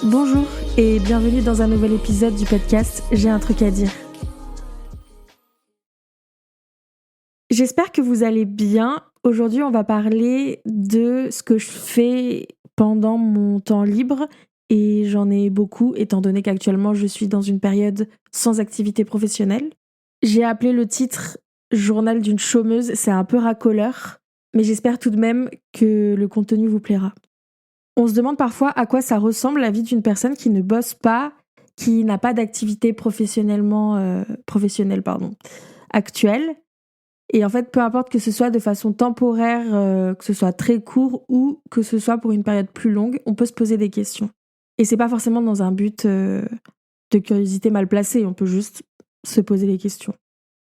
Bonjour et bienvenue dans un nouvel épisode du podcast J'ai un truc à dire. J'espère que vous allez bien. Aujourd'hui, on va parler de ce que je fais pendant mon temps libre et j'en ai beaucoup étant donné qu'actuellement je suis dans une période sans activité professionnelle. J'ai appelé le titre Journal d'une chômeuse, c'est un peu racoleur, mais j'espère tout de même que le contenu vous plaira. On se demande parfois à quoi ça ressemble la vie d'une personne qui ne bosse pas, qui n'a pas d'activité professionnelle actuelle. Et en fait, peu importe que ce soit de façon temporaire, que ce soit très court ou que ce soit pour une période plus longue, on peut se poser des questions. Et c'est pas forcément dans un but de curiosité mal placée, on peut juste se poser des questions.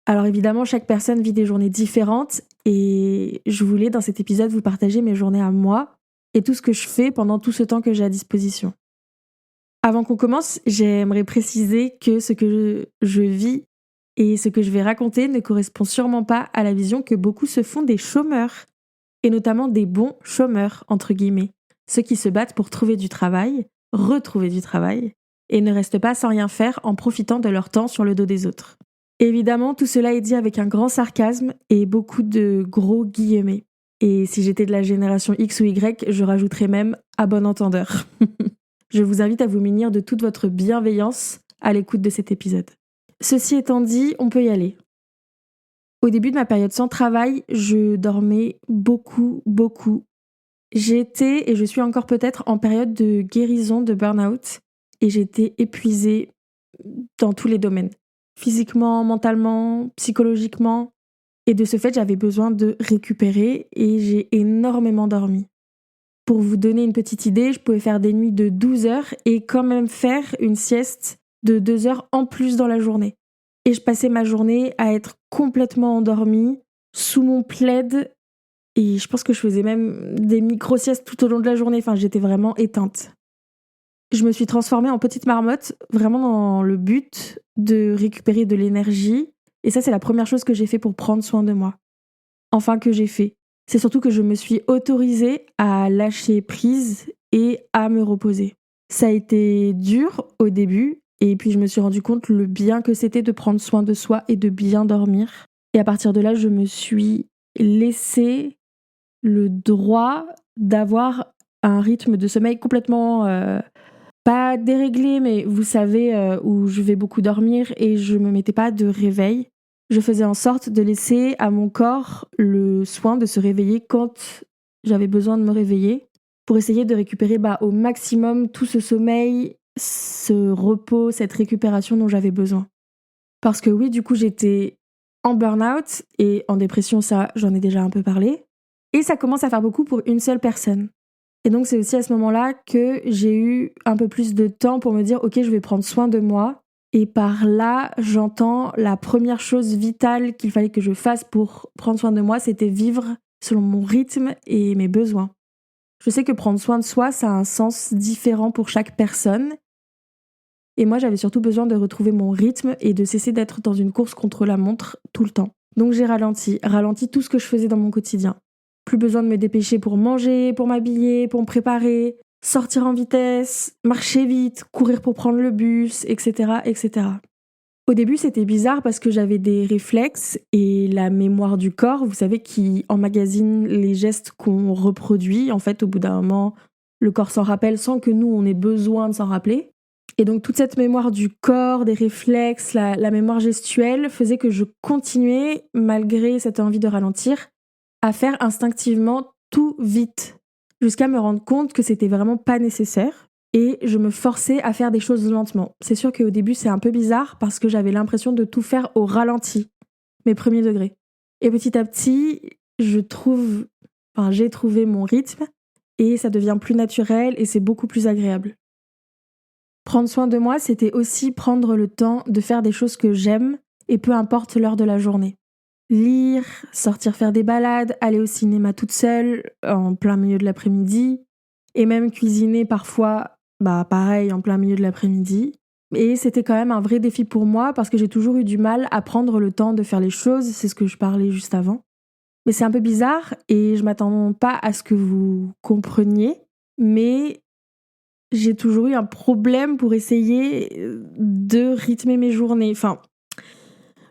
Alors évidemment, chaque personne vit des journées différentes et je voulais dans cet épisode vous partager mes journées à moi et tout ce que je fais pendant tout ce temps que j'ai à disposition. Avant qu'on commence, j'aimerais préciser que ce que je vis et ce que je vais raconter ne correspond sûrement pas à la vision que beaucoup se font des chômeurs, et notamment des bons chômeurs, entre guillemets, ceux qui se battent pour trouver du travail, retrouver du travail, et ne restent pas sans rien faire en profitant de leur temps sur le dos des autres. Évidemment, tout cela est dit avec un grand sarcasme et beaucoup de gros guillemets. Et si j'étais de la génération X ou Y, je rajouterais même à bon entendeur. Je vous invite à vous munir de toute votre bienveillance à l'écoute de cet épisode. Ceci étant dit, on peut y aller. Au début de ma période sans travail, je dormais beaucoup. J'étais et je suis encore peut-être en période de guérison de burn-out et j'étais épuisée dans tous les domaines. Physiquement, mentalement, psychologiquement. Et de ce fait, j'avais besoin de récupérer et j'ai énormément dormi. Pour vous donner une petite idée, je pouvais faire des nuits de 12 heures et quand même faire une sieste de 2 heures en plus dans la journée. Et je passais ma journée à être complètement endormie, sous mon plaid, et je pense que je faisais même des micro-siestes tout au long de la journée, enfin j'étais vraiment éteinte. Je me suis transformée en petite marmotte, vraiment dans le but de récupérer de l'énergie, et ça c'est la première chose que j'ai fait pour prendre soin de moi. Enfin que j'ai fait. C'est surtout que je me suis autorisée à lâcher prise et à me reposer. Ça a été dur au début, et puis je me suis rendu compte le bien que c'était de prendre soin de soi et de bien dormir. Et à partir de là, je me suis laissé le droit d'avoir un rythme de sommeil complètement pas déréglé, mais vous savez, où je vais beaucoup dormir et je me mettais pas de réveil. Je faisais en sorte de laisser à mon corps le soin de se réveiller quand j'avais besoin de me réveiller pour essayer de récupérer au maximum tout ce sommeil, ce repos, cette récupération dont j'avais besoin. Parce que oui, du coup, j'étais en burn-out et en dépression, ça, j'en ai déjà un peu parlé. Et ça commence à faire beaucoup pour une seule personne. Et donc, c'est aussi à ce moment-là que j'ai eu un peu plus de temps pour me dire « Ok, je vais prendre soin de moi ». Et par là, j'entends la première chose vitale qu'il fallait que je fasse pour prendre soin de moi, c'était vivre selon mon rythme et mes besoins. Je sais que prendre soin de soi, ça a un sens différent pour chaque personne. Et moi, j'avais surtout besoin de retrouver mon rythme et de cesser d'être dans une course contre la montre tout le temps. Donc j'ai ralenti tout ce que je faisais dans mon quotidien. Plus besoin de me dépêcher pour manger, pour m'habiller, pour me préparer, sortir en vitesse, marcher vite, courir pour prendre le bus, etc. Au début, c'était bizarre parce que j'avais des réflexes et la mémoire du corps, vous savez, qui emmagasine les gestes qu'on reproduit. En fait, au bout d'un moment, le corps s'en rappelle sans que nous, on ait besoin de s'en rappeler. Et donc, toute cette mémoire du corps, des réflexes, la mémoire gestuelle faisait que je continuais, malgré cette envie de ralentir, à faire instinctivement tout vite, jusqu'à me rendre compte que c'était vraiment pas nécessaire. Et je me forçais à faire des choses lentement. C'est sûr qu'au début, c'est un peu bizarre parce que j'avais l'impression de tout faire au ralenti, mes premiers degrés. Et petit à petit, j'ai trouvé mon rythme et ça devient plus naturel et c'est beaucoup plus agréable. Prendre soin de moi, c'était aussi prendre le temps de faire des choses que j'aime et peu importe l'heure de la journée. Lire, sortir faire des balades, aller au cinéma toute seule en plein milieu de l'après-midi et même cuisiner parfois, pareil, en plein milieu de l'après-midi. Et c'était quand même un vrai défi pour moi parce que j'ai toujours eu du mal à prendre le temps de faire les choses, c'est ce que je parlais juste avant. Mais c'est un peu bizarre et je m'attends pas à ce que vous compreniez, mais j'ai toujours eu un problème pour essayer de rythmer mes journées. Enfin,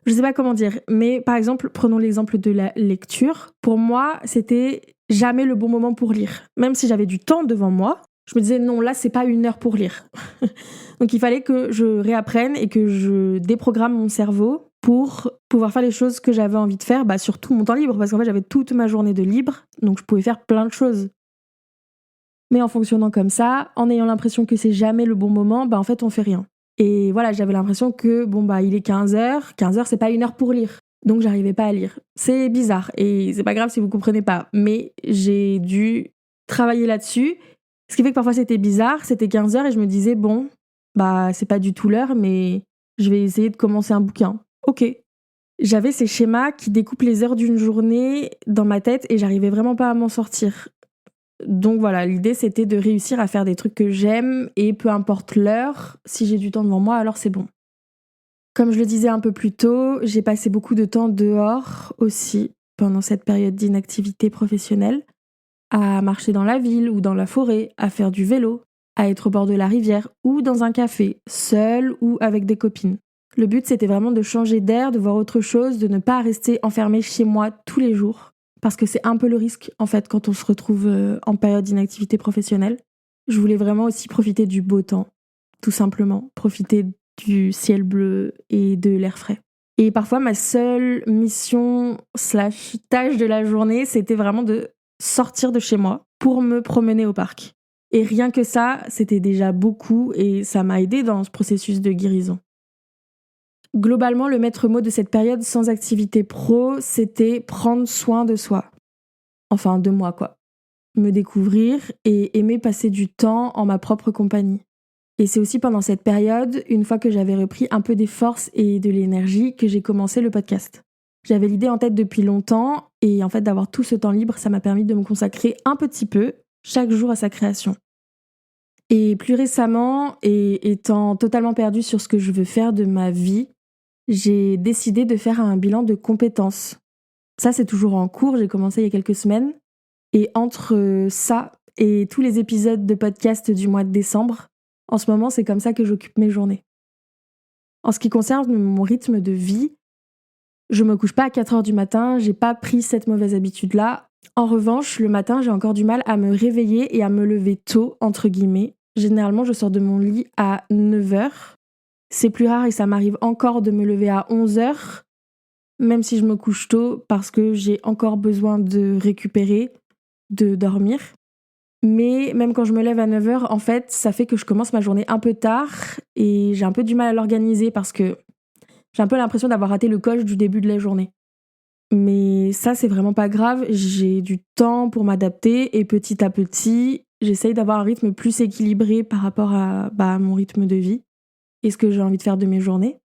je sais pas comment dire, mais par exemple, prenons l'exemple de la lecture. Pour moi, c'était jamais le bon moment pour lire. Même si j'avais du temps devant moi, je me disais non, là, c'est pas une heure pour lire. Donc il fallait que je réapprenne et que je déprogramme mon cerveau pour pouvoir faire les choses que j'avais envie de faire, sur tout mon temps libre, parce qu'en fait, j'avais toute ma journée de libre, donc je pouvais faire plein de choses. Mais en fonctionnant comme ça, en ayant l'impression que c'est jamais le bon moment, en fait, on fait rien. Et voilà, j'avais l'impression que, il est 15h. 15h, c'est pas une heure pour lire. Donc, j'arrivais pas à lire. C'est bizarre. Et c'est pas grave si vous comprenez pas. Mais j'ai dû travailler là-dessus. Ce qui fait que parfois, c'était bizarre. C'était 15h et je me disais, c'est pas du tout l'heure, mais je vais essayer de commencer un bouquin. Ok. J'avais ces schémas qui découpent les heures d'une journée dans ma tête et j'arrivais vraiment pas à m'en sortir. Donc voilà, l'idée c'était de réussir à faire des trucs que j'aime et peu importe l'heure, si j'ai du temps devant moi, alors c'est bon. Comme je le disais un peu plus tôt, j'ai passé beaucoup de temps dehors aussi pendant cette période d'inactivité professionnelle, à marcher dans la ville ou dans la forêt, à faire du vélo, à être au bord de la rivière ou dans un café, seule ou avec des copines. Le but c'était vraiment de changer d'air, de voir autre chose, de ne pas rester enfermée chez moi tous les jours. Parce que c'est un peu le risque, en fait, quand on se retrouve en période d'inactivité professionnelle. Je voulais vraiment aussi profiter du beau temps, tout simplement. Profiter du ciel bleu et de l'air frais. Et parfois, ma seule mission / tâche de la journée, c'était vraiment de sortir de chez moi pour me promener au parc. Et rien que ça, c'était déjà beaucoup et ça m'a aidée dans ce processus de guérison. Globalement, le maître mot de cette période sans activité pro, c'était prendre soin de soi. Enfin, de moi, quoi. Me découvrir et aimer passer du temps en ma propre compagnie. Et c'est aussi pendant cette période, une fois que j'avais repris un peu des forces et de l'énergie, que j'ai commencé le podcast. J'avais l'idée en tête depuis longtemps et en fait d'avoir tout ce temps libre, ça m'a permis de me consacrer un petit peu chaque jour à sa création. Et plus récemment, et étant totalement perdue sur ce que je veux faire de ma vie, j'ai décidé de faire un bilan de compétences. Ça, c'est toujours en cours, j'ai commencé il y a quelques semaines. Et entre ça et tous les épisodes de podcast du mois de décembre, en ce moment, c'est comme ça que j'occupe mes journées. En ce qui concerne mon rythme de vie, je me couche pas à 4h du matin, j'ai pas pris cette mauvaise habitude-là. En revanche, le matin, j'ai encore du mal à me réveiller et à me lever tôt, entre guillemets. Généralement, je sors de mon lit à 9h. C'est plus rare et ça m'arrive encore de me lever à 11h, même si je me couche tôt parce que j'ai encore besoin de récupérer, de dormir. Mais même quand je me lève à 9h, en fait, ça fait que je commence ma journée un peu tard et j'ai un peu du mal à l'organiser parce que j'ai un peu l'impression d'avoir raté le coche du début de la journée. Mais ça, c'est vraiment pas grave, j'ai du temps pour m'adapter et petit à petit, j'essaye d'avoir un rythme plus équilibré par rapport à mon rythme de vie et ce que j'ai envie de faire de mes journées.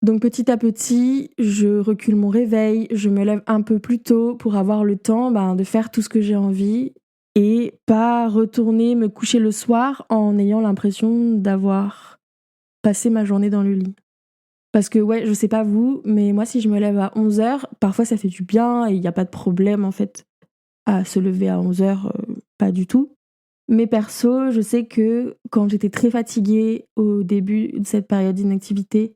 Donc petit à petit, je recule mon réveil, je me lève un peu plus tôt pour avoir le temps de faire tout ce que j'ai envie et pas retourner me coucher le soir en ayant l'impression d'avoir passé ma journée dans le lit. Parce que je sais pas vous, mais moi si je me lève à 11h, parfois ça fait du bien et il n'y a pas de problème en fait à se lever à 11h, pas du tout. Mais perso, je sais que quand j'étais très fatiguée au début de cette période d'inactivité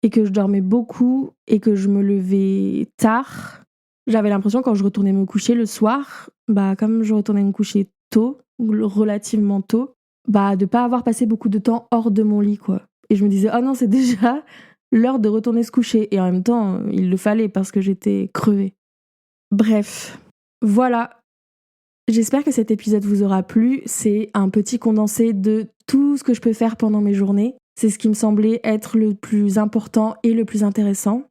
et que je dormais beaucoup et que je me levais tard, j'avais l'impression quand je retournais me coucher le soir, comme je retournais me coucher tôt, relativement tôt, de pas avoir passé beaucoup de temps hors de mon lit, quoi. Et je me disais, oh non, c'est déjà l'heure de retourner se coucher. Et en même temps, il le fallait parce que j'étais crevée. Bref, voilà. J'espère que cet épisode vous aura plu. C'est un petit condensé de tout ce que je peux faire pendant mes journées. C'est ce qui me semblait être le plus important et le plus intéressant.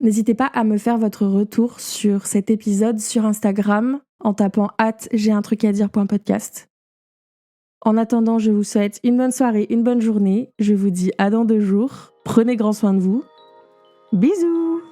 N'hésitez pas à me faire votre retour sur cet épisode sur Instagram en tapant @j'ai-un-truc-à-dire.podcast. En attendant, je vous souhaite une bonne soirée, une bonne journée. Je vous dis à dans 2 jours. Prenez grand soin de vous. Bisous!